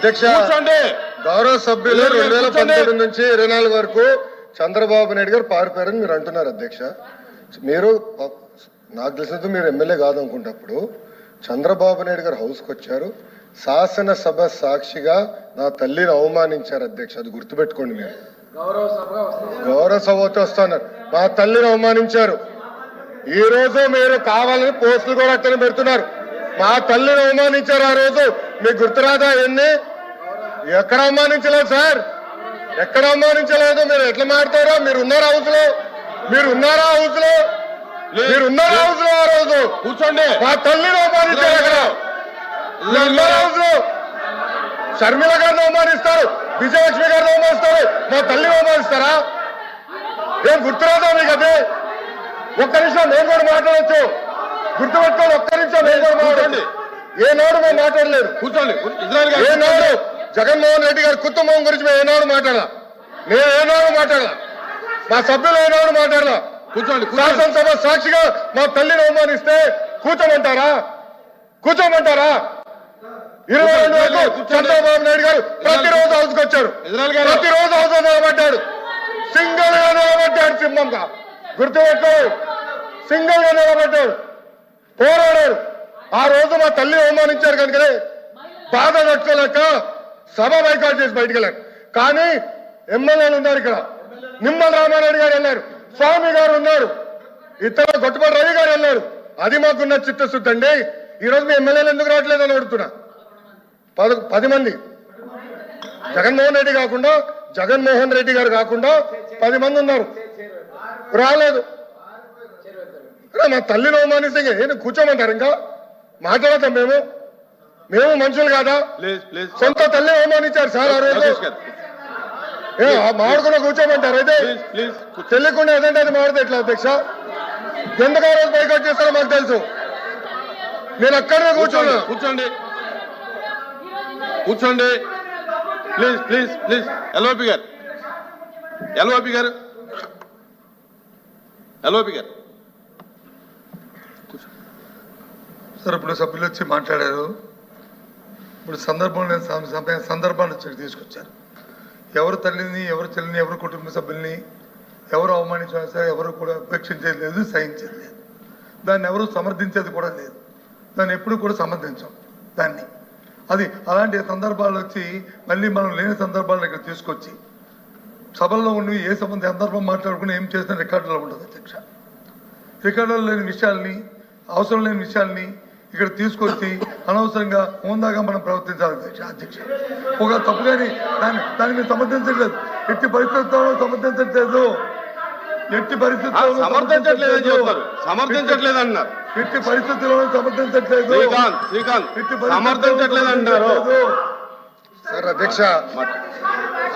అధ్యక్ష గౌరవ సభ్యులు 2019 నుంచి 24 వరకు చంద్రబాబు నాయుడు గారు పారిపోయారని మీరు అంటున్నారు అధ్యక్ష. మీరు నాకు తెలిసినంత మీరు ఎమ్మెల్యే కాదనుకుంటప్పుడు చంద్రబాబు నాయుడు గారు హౌస్కి వచ్చారు, శాసనసభ సాక్షిగా నా తల్లిని అవమానించారు అధ్యక్ష. అది గుర్తుపెట్టుకోండి. మీరు గౌరవ సభతో వస్తున్నారు, మా తల్లిని అవమానించారు. ఈ రోజు మీరు కావాలని పోస్టులు కూడా అట్టని పెడుతున్నారు. మా తల్లిని అవమానించారు ఆ రోజు, మీకు గుర్తురాదా? ఎన్ని ఎక్కడ అవమానించలేదు సార్, ఎక్కడ అవమానించలేదు. మీరు ఎట్లా మాట్లాడతారో. మీరు ఉన్నారా హౌస్ లో? మీరు ఉన్నారా హౌస్ లో? మీరు ఉన్నారా హౌస్ లో? ఆ రోజు కూర్చోండి. మా తల్లిని అవమానించారు. అక్కడ ఉన్నారా హౌస్ లో? షర్మిల గారిని అవమానిస్తారు, విజయలక్ష్మి గారిని అవమానిస్తారు, మా తల్లిని అవమానిస్తారా? ఏం గుర్తురాదా మీకు? అదే ఒక్క నిమిషం నేను కూడా మాట్లాడచ్చు, గుర్తుపెట్టుకోండి. ఒక్క నిమిషం నేను కూడా మాట్లాడండి. ఏనాడు మేము మాట్లాడలేదు. కూర్చోండి. ఏనాడు జగన్మోహన్ రెడ్డి గారి కుటుంబం గురించి మేము ఏనాడు మాట్లాడాల? నేను ఏనాడు మాట్లాడాల? మా సభ్యులు ఏనాడు మాట్లాడాల? కూర్చోండి. శాసనసభ సాక్షిగా మా తల్లిని అవమానిస్తే కూర్చోమంటారా? కూర్చోమంటారా? 22 వరకు చంద్రబాబు నాయుడు గారు ప్రతిరోజు హౌస్కి వచ్చారు, ప్రతిరోజు హౌస్ నిలబడ్డాడు, సింగిల్ గా నిలబడ్డాడు. సింహంగా గుర్తుపెట్టు, సింగిల్ గా నిలబడ్డాడు, పోరాడారు. ఆ రోజు మా తల్లి అవమానించారు కనుకనే బాధ నడుచుకోలేక సభ బైకాట్ చేసి బయటకు వెళ్ళారు. కానీ ఎమ్మెల్యేలు ఉన్నారు ఇక్కడ. నిమ్మల రామారెడ్డి గారు వెళ్ళారు, స్వామి గారు ఉన్నారు, ఇతర గొట్టపాటి రవి గారు వెళ్ళారు. అది మాకున్న చిత్తశుద్ధి అండి. ఈరోజు మీ ఎమ్మెల్యేలు ఎందుకు రావట్లేదు అని అడుగుతున్నా. 10 మంది జగన్మోహన్ రెడ్డి గారు కాకుండా 10 మంది ఉన్నారు, రాలేదు. మా తల్లిని అవమానిస్తే ఏం కూర్చోమంటారు? ఇంకా మాట్లాడతాం. మేము మనుషులు కాదా? సొంత తల్లి అవమానించారు సార్ ఆ రోజు. మాడుకున్న కూర్చోమంటారు. అయితే తెలియకుండా ఏదంటే అది మాడితే ఎట్లా అధ్యక్ష? ఎందుకు ఆ రోజు బైకాట్ చేస్తారో మాకు తెలుసు. నేను అక్కడనే కూర్చోండి. కూర్చోండి ప్లీజ్. ఎల్ఓపి గారు సార్, ఇప్పుడు సభ్యులు వచ్చి మాట్లాడారు. ఇప్పుడు సందర్భాన్ని వచ్చి తీసుకొచ్చారు. ఎవరు తల్లిని, ఎవరు చెల్లిని, ఎవరు కుటుంబ సభ్యుల్ని ఎవరు అవమానించినా సరే ఎవరు కూడా ఉపేక్షించేది లేదు, సహించేది లేదు. దాన్ని ఎవరు సమర్థించేది కూడా లేదు. దాన్ని ఎప్పుడు కూడా సమర్థించాం దాన్ని. అది అలాంటి సందర్భాలు వచ్చి మళ్ళీ మనం లేని సందర్భాలను ఇక్కడ తీసుకొచ్చి సభల్లో ఉండి ఏ సందర్భం మాట్లాడుకుని ఏం చేసిన రికార్డులో ఉండదు అధ్యక్ష. రికార్డులో లేని విషయాల్ని, అవసరం లేని విషయాల్ని ఇక్కడ తీసుకొచ్చి అనవసరంగా హోందాగా మనం ప్రవర్తించాలి అధ్యక్ష. ఒక తప్పు కానీ దాన్ని మేము సమర్థించట్లేదు, ఎట్టి పరిస్థితుల్లో సమర్థించట్లేదు, ఎట్టి పరిస్థితుల్లో సమర్థించట్లేదు అన్నారు. ఎట్టి పరిస్థితుల్లో సమర్థించట్లేదు అంటారు సార్.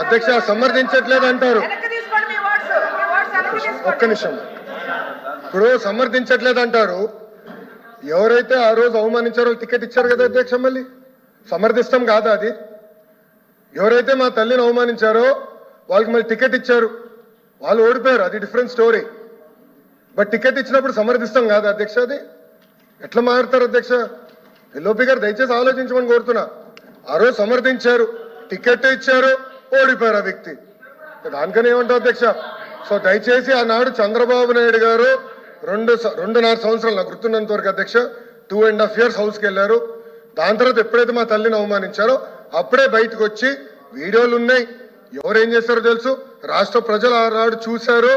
అధ్యక్ష సమర్థించట్లేదు అంటారు. ఒక్క నిమిషం. ఇప్పుడు సమర్థించట్లేదు అంటారు. ఎవరైతే ఆ రోజు అవమానించారో టికెట్ ఇచ్చారు కదా అధ్యక్ష. మళ్ళీ సమర్థిస్తాం కాదా అది? ఎవరైతే మా తల్లిని అవమానించారో వాళ్ళకి మళ్ళీ టికెట్ ఇచ్చారు, వాళ్ళు ఓడిపోయారు, అది డిఫరెంట్ స్టోరీ. బట్ టికెట్ ఇచ్చినప్పుడు సమర్థిస్తాం కాదా అధ్యక్ష? అది ఎట్లా మారుతారు అధ్యక్ష? ఎల్ఓపి గారు దయచేసి ఆలోచించమని కోరుతున్నా. ఆ రోజు సమర్థించారు, టికెట్ ఇచ్చారు, ఓడిపోయారు ఆ వ్యక్తి. దానికని ఏమంటారు అధ్యక్ష? సో దయచేసి ఆనాడు చంద్రబాబు నాయుడు గారు 2.5 సంవత్సరాలు నాకు గుర్తున్నంత వరకు అధ్యక్ష 2.5 years హౌస్కి వెళ్ళారు. దాని తర్వాత ఎప్పుడైతే మా తల్లిని అవమానించారో అప్పుడే బయటకు వచ్చి వీడియోలు ఉన్నాయి, ఎవరేం చేస్తారో తెలుసు, రాష్ట్ర ప్రజలు ఆనాడు చూశారు,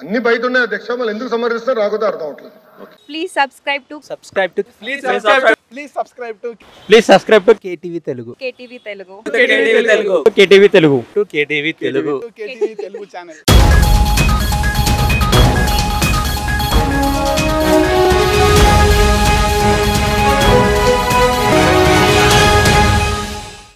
అన్ని బయట ఉన్నాయి అధ్యక్ష. మళ్ళీ ఎందుకు సమర్థిస్తారో రాకపోతే అర్థం అవట్లేదు. Please subscribe to KTV Telugu. KTV Telugu channel.